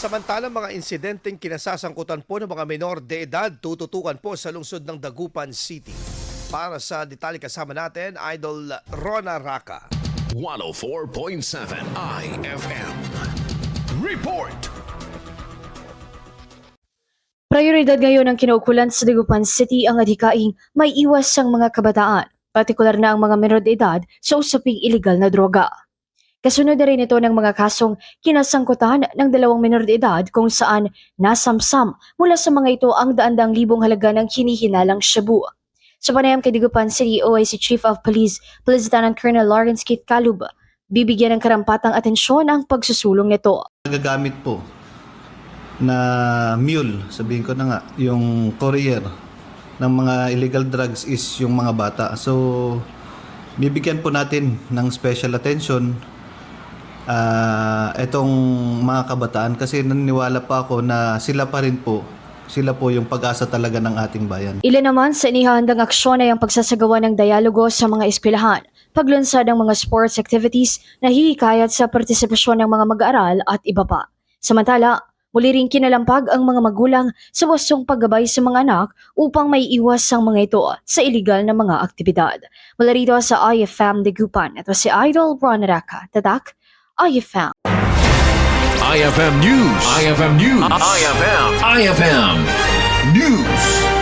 Samantalang mga insidenteng kinasasangkutan po ng mga menor de edad tututukan po sa lungsod ng Dagupan City. Para sa detalye kasama natin, Idol Rona Raka. 104.7 IFM. Report! Prioridad ngayon ng kinaukulan sa Dagupan City ang adhikaing may iwas ang mga kabataan, partikular na ang mga menor de edad sa usaping iligal na droga. Kasunod na rin ito ng mga kasong kinasangkutan ng 2 menor de edad kung saan nasamsam mula sa mga ito ang daan-daang libong halaga ng hinihinalang shabu. Sa panayam kay Dagupan City OIC Chief of Police, Lieutenant Colonel Lawrence Keith Calub, bibigyan ng karampatang atensyon ang pagsusulong nito. Nagagamit po na mule, sabihin ko na nga, yung courier ng mga illegal drugs is yung mga bata. So, bibigyan po natin ng special attention itong mga kabataan kasi naniniwala pa ako na sila po yung pag-asa talaga ng ating bayan. Ilan naman sa inihahandang aksyon ay ang pagsasagawa ng dialogo sa mga eskwelahan, paglunsad ng mga sports activities na hihikayat sa partisipasyon ng mga mag-aaral at iba pa. Samantala, muli ring kinalampag ang mga magulang sa wastong paggabay sa mga anak upang may iwas ang mga ito sa iligal na mga aktibidad. Mula rito sa IFM Dagupan, ito si Idol Rona Raka, Tatak, IFM. IFM News. IFM News. IFM News.